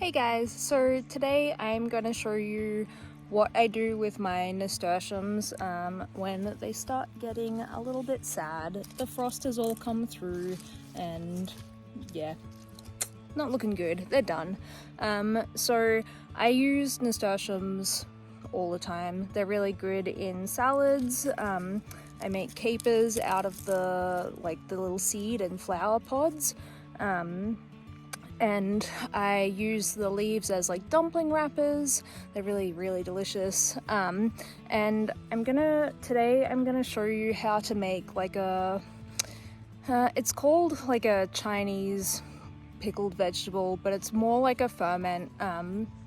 Hey guys, so today I'm going to show you what I do with my nasturtiums when they start getting a little bit sad. The frost has all come through and yeah, not looking good. They're done. So I use nasturtiums all the time. They're really good in salads. I make capers out of the little seed and flower pods. And I use the leaves as like dumpling wrappers. They're really delicious. And today I'm gonna show you how to make like a it's called like a Chinese pickled vegetable, but it's more like a ferment,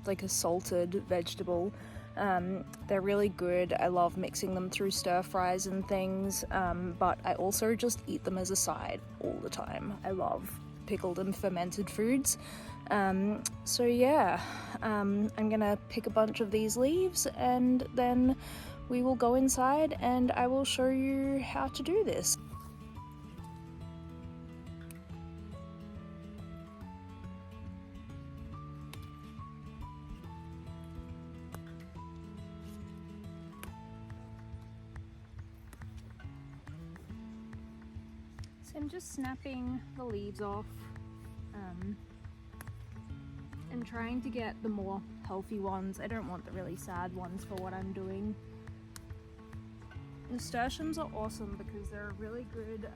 like a salted vegetable. They're really good. I love mixing them through stir fries and things, but I also just eat them as a side all the time. I love pickled and fermented foods. So yeah, I'm gonna pick a bunch of these leaves and then we will go inside and I will show you how to do this. So I'm just snapping the leaves off and trying to get the more healthy ones. I don't want the really sad ones for what I'm doing. Nasturtiums are awesome because they're a really good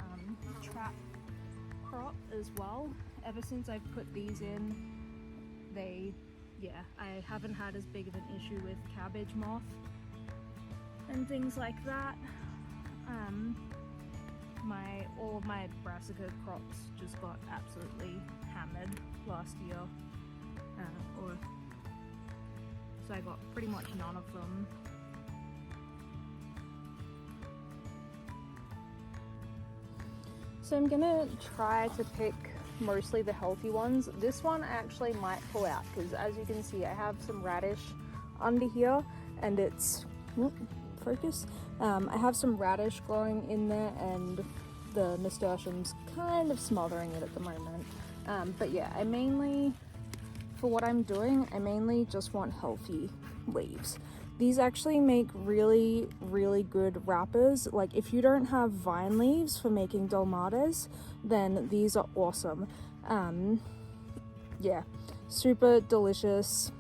trap crop as well. Ever since I've put these in, I haven't had as big of an issue with cabbage moth and things like that. All of my brassica crops just got absolutely hammered last year, so I got pretty much none of them. So I'm gonna try to pick mostly the healthy ones. This one I actually might pull out because, as you can see, I have some radish under here and it's focus. I have some radish growing in there and the nasturtium's kind of smothering it at the moment. But yeah, for what I'm doing, I mainly just want healthy leaves. These actually make really good wrappers. Like if you don't have vine leaves for making dolmades, then these are awesome. Yeah, super delicious.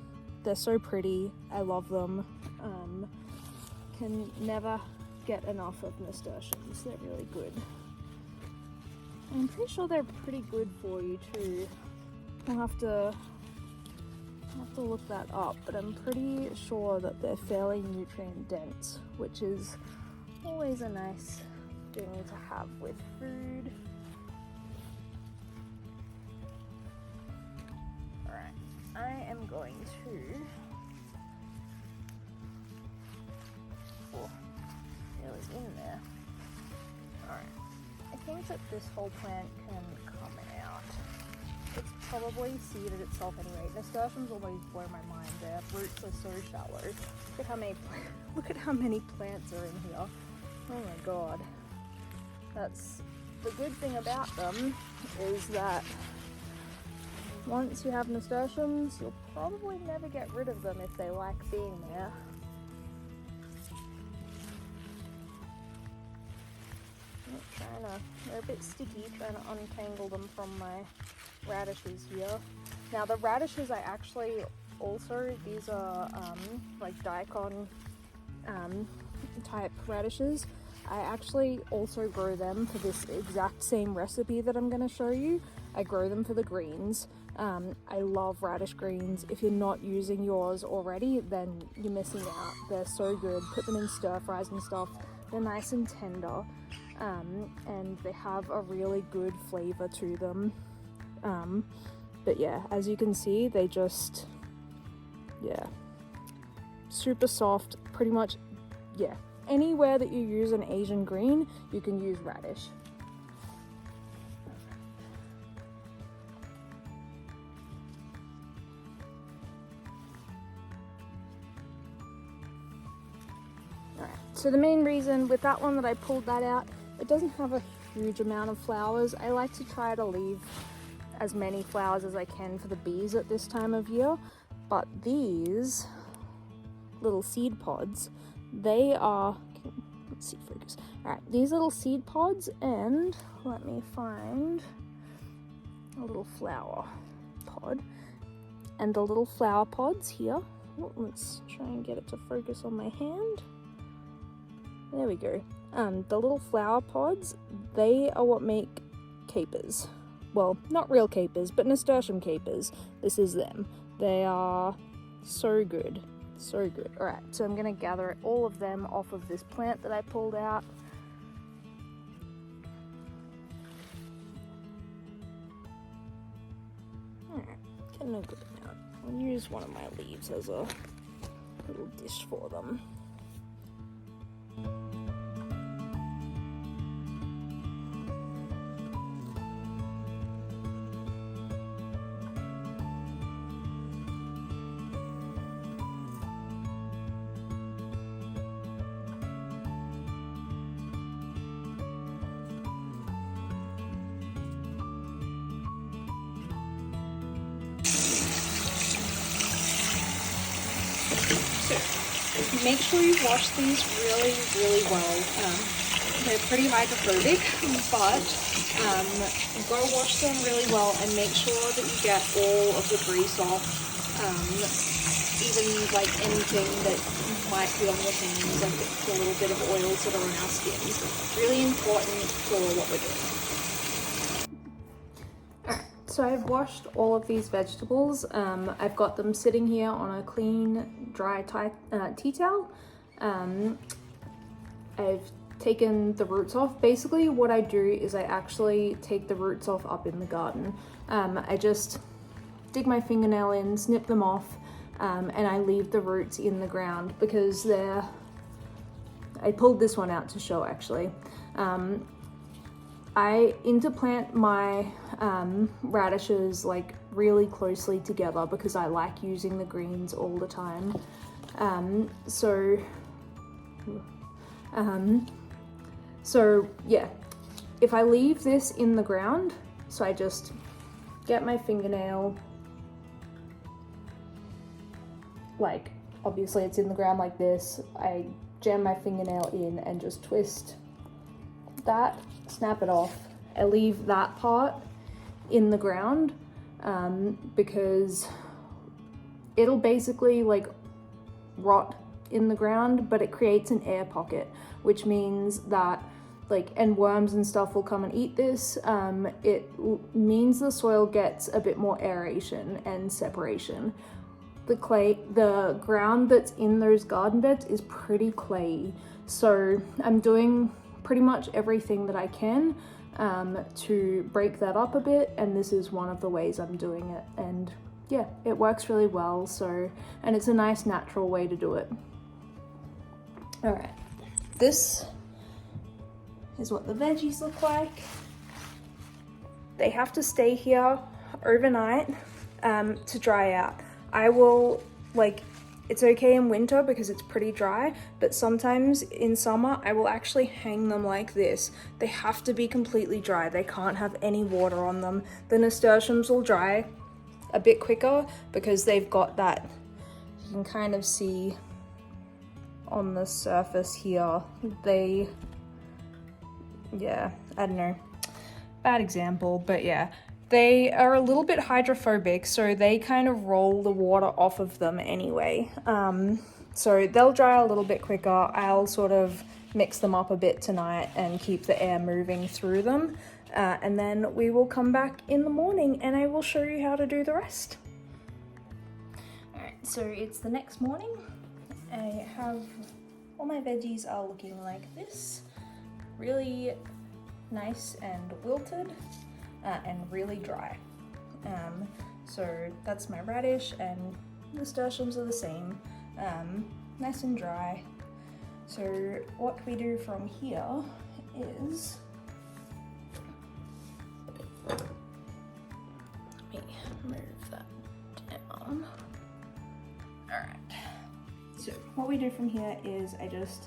They're so pretty. I love them. Can never get enough of nasturtiums. They're really good. I'm pretty sure they're pretty good for you too. I'll have to look that up, but I'm pretty sure that they're fairly nutrient dense, which is always a nice thing to have with food. Alright, I am going to really in there. Alright, I think that this whole plant can come out. It's probably seeded itself anyway. Nasturtiums always blow my mind. Their roots are so shallow. Look at how many plants are in here. Oh my god. That's the good thing about them, is that once you have nasturtiums, you'll probably never get rid of them if they like being there. They're a bit sticky, trying to untangle them from my radishes here. Now the radishes I actually also, these are like daikon type radishes. I actually also grow them for this exact same recipe that I'm going to show you. I grow them for the greens. I love radish greens. If you're not using yours already, then you're missing out. They're so good. Put them in stir fries and stuff. They're nice and tender. And they have a really good flavor to them. But yeah, as you can see, they just, yeah, super soft, pretty much, yeah. Anywhere that you use an Asian green, you can use radish. Alright, so the main reason with that one that I pulled that out, it doesn't have a huge amount of flowers. I like to try to leave as many flowers as I can for the bees at this time of year. But these little seed pods, they are, let's see, focus. All right, these little seed pods, and let me find a little flower pod. And the little flower pods here, let's try and get it to focus on my hand. There we go. The little flower pods, they are what make capers. Well, not real capers, but nasturtium capers. This is them. They are so good, so good. All right, so I'm gonna gather all of them off of this plant that I pulled out. All right, getting a good amount. I'll use one of my leaves as a little dish for them. Make sure you wash these really, really well. They're pretty hydrophobic, but you've got to wash them really well and make sure that you get all of the grease off, even like anything that might be on your hands, like the little bit of oils that are on our skins. Really important for what we're doing. So I've washed all of these vegetables. I've got them sitting here on a clean, dry tea towel. I've taken the roots off. Basically what I do is I actually take the roots off up in the garden. I just dig my fingernail in, snip them off, and I leave the roots in the ground because I pulled this one out to show actually. I interplant my radishes like really closely together because I like using the greens all the time. So yeah, if I leave this in the ground, so I just get my fingernail, like obviously it's in the ground like this, I jam my fingernail in and just twist that, snap it off. I leave that part in the ground because it'll basically like rot in the ground, but it creates an air pocket, which means that and worms and stuff will come and eat this. It means the soil gets a bit more aeration and separation. The ground that's in those garden beds is pretty clayey, so I'm doing pretty much everything that I can to break that up a bit, and this is one of the ways I'm doing it, and yeah, it works really well. And it's a nice natural way to do it. All right, this is what the veggies look like. They have to stay here overnight to dry out. I will, it's okay in winter because it's pretty dry, but sometimes in summer I will actually hang them like this. They have to be completely dry. They can't have any water on them. The nasturtiums will dry a bit quicker because they've got that, you can kind of see on the surface here, yeah, I don't know, bad example, but yeah. They are a little bit hydrophobic, so they kind of roll the water off of them anyway. So they'll dry a little bit quicker. I'll sort of mix them up a bit tonight and keep the air moving through them. And then we will come back in the morning and I will show you how to do the rest. All right, so it's the next morning. I have, all my veggies are looking like this. Really nice and wilted. And really dry. So that's my radish, and the nasturtiums are the same, nice and dry. So what we do from here is, let me move that down. All right, so what we do from here is I just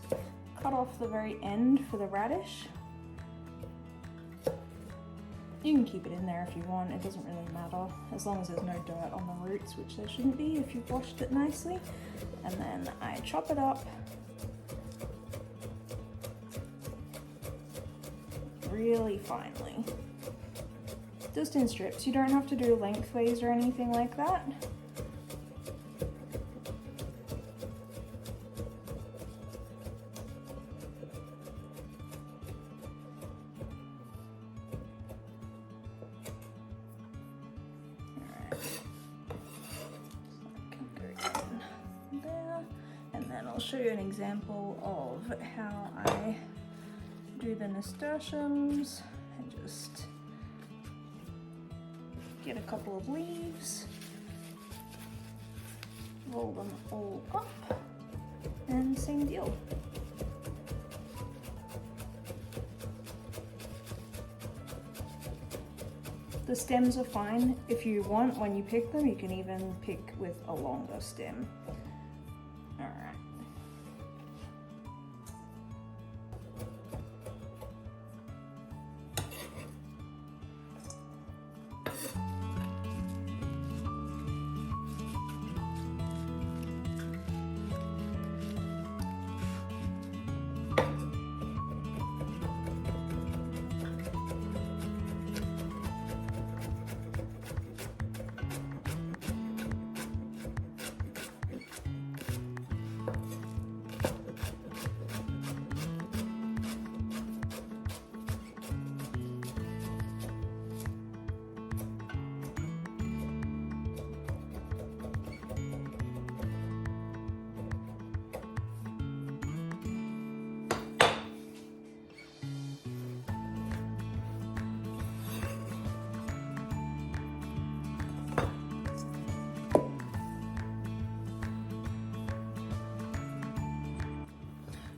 cut off the very end for the radish. You can keep it in there if you want, it doesn't really matter, as long as there's no dirt on the roots, which there shouldn't be if you've washed it nicely. And then I chop it up really finely, just in strips. You don't have to do lengthways or anything like that. I'll show you an example of how I do the nasturtiums, and just get a couple of leaves, roll them all up, and same deal. The stems are fine. If you want, when you pick them, you can even pick with a longer stem. All right.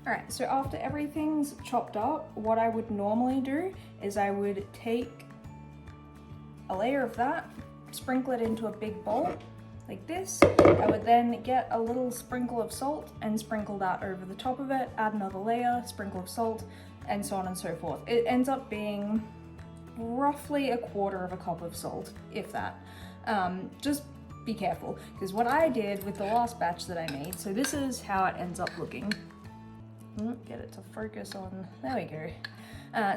Alright, so after everything's chopped up, what I would normally do is I would take a layer of that, sprinkle it into a big bowl, like this. I would then get a little sprinkle of salt and sprinkle that over the top of it, add another layer, sprinkle of salt, and so on and so forth. It ends up being roughly 1/4 cup of salt, if that. Just be careful, because what I did with the last batch that I made, so this is how it ends up looking. Get it to focus on, there we go.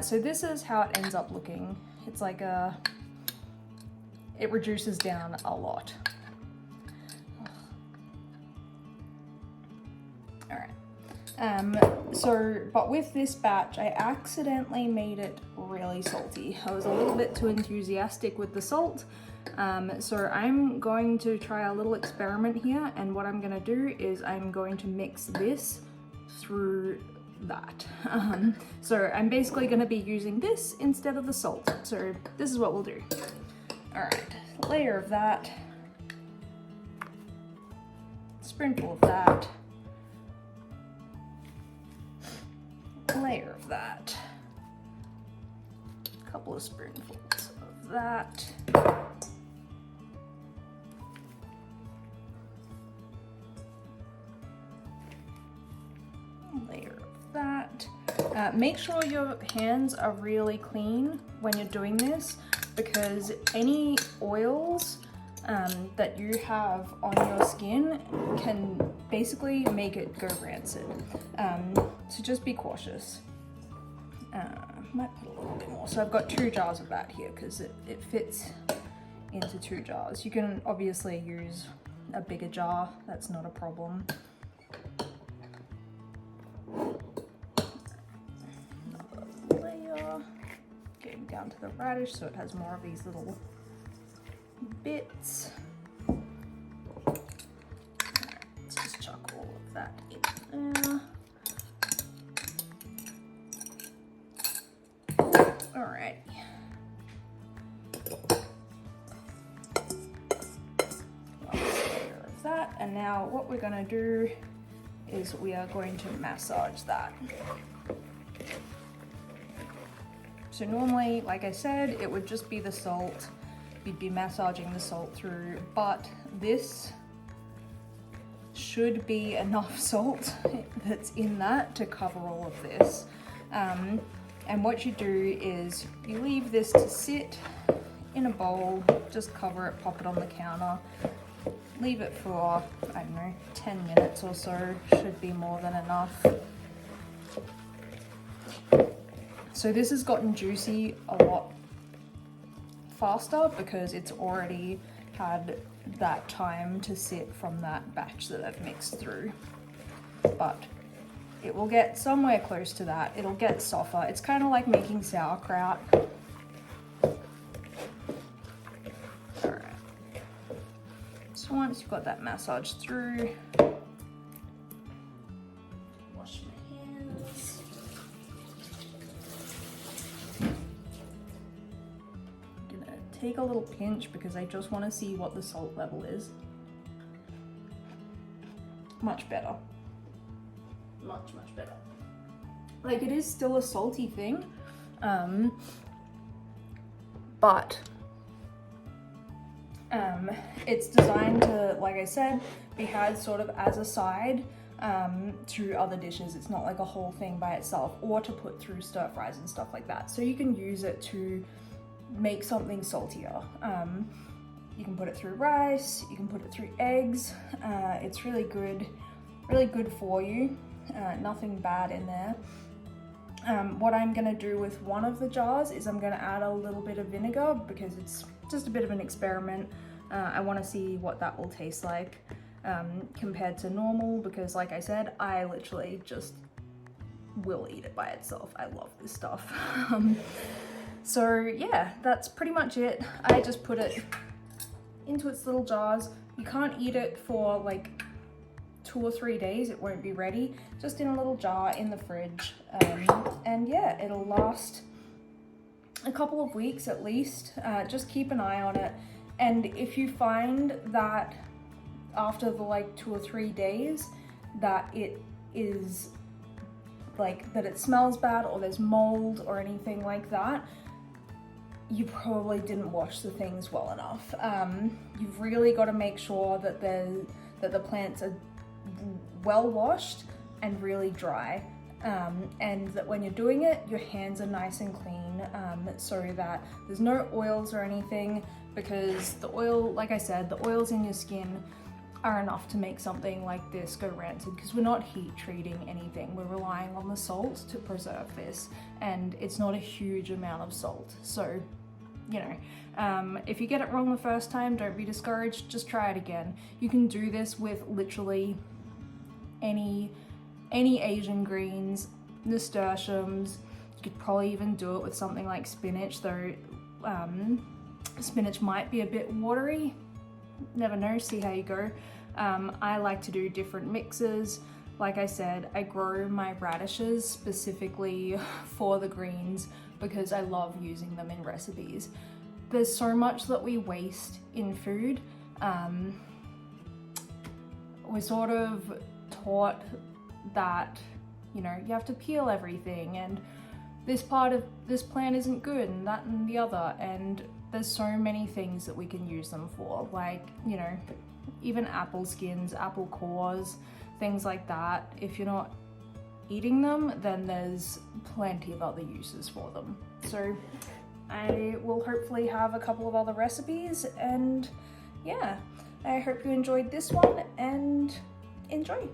So this is how it ends up looking. It's like it reduces down a lot. All right. But with this batch, I accidentally made it really salty. I was a little bit too enthusiastic with the salt. So I'm going to try a little experiment here, and what I'm gonna do is I'm going to mix this through that. So I'm basically going to be using this instead of the salt. So this is what we'll do. All right, layer of that, sprinkle of that, layer of that, a couple of spoonfuls of that. Layer of that. Make sure your hands are really clean when you're doing this, because any oils that you have on your skin can basically make it go rancid. So just be cautious. Might put a little bit more. So I've got 2 jars of that here because it fits into 2 jars. You can obviously use a bigger jar, that's not a problem. Another layer, getting down to the radish so it has more of these little bits. Alright, let's just chuck all of that in there. Alright. Layer of that, and now what we're going to do is we are going to massage that. So normally, like I said, it would just be the salt. You'd be massaging the salt through, but this should be enough salt that's in that to cover all of this. And what you do is you leave this to sit in a bowl, just cover it, pop it on the counter, leave it for, I don't know, 10 minutes or so, should be more than enough. So this has gotten juicy a lot faster because it's already had that time to sit from that batch that I've mixed through. But it will get somewhere close to that. It'll get softer. It's kind of like making sauerkraut. Alright. So once you've got that massage through, wash my hands. I'm gonna take a little pinch because I just want to see what the salt level is. Much better. Much better. Like, it is still a salty thing, but it's designed to, like I said, be had sort of as a side through other dishes. It's not like a whole thing by itself, or to put through stir fries and stuff like that. So you can use it to make something saltier. You can put it through rice, you can put it through eggs. It's really good for you. Nothing bad in there. What I'm gonna do with one of the jars is I'm gonna add a little bit of vinegar because it's just a bit of an experiment. I want to see what that will taste like compared to normal, because like I said, I literally just will eat it by itself. I love this stuff. So yeah, that's pretty much it. I just put it into its little jars. You can't eat it for like 2 or 3 days, it won't be ready. Just in a little jar in the fridge. And yeah, it'll last a couple of weeks at least. Just keep an eye on it. And if you find that after the like 2 or 3 days that it is like, that it smells bad or there's mold or anything like that, you probably didn't wash the things well enough. You've really got to make sure that the plants are well washed and really dry, and that when you're doing it, your hands are nice and clean, so that there's no oils or anything, because the oil, like I said, the oils in your skin are enough to make something like this go rancid, because we're not heat treating anything. We're relying on the salt to preserve this, and it's not a huge amount of salt. So, you know, if you get it wrong the first time, don't be discouraged, just try it again. You can do this with literally any Asian greens, nasturtiums. You could probably even do it with something like spinach, though spinach might be a bit watery. Never know, see how you go. I like to do different mixes. Like I said, I grow my radishes specifically for the greens because I love using them in recipes. There's so much that we waste in food. We're sort of taught that, you know, you have to peel everything, and this part of this plant isn't good, and that and the other, and there's so many things that we can use them for, like, you know, even apple skins, apple cores, things like that. If you're not eating them, then there's plenty of other uses for them. So I will hopefully have a couple of other recipes, and yeah, I hope you enjoyed this one, and enjoy.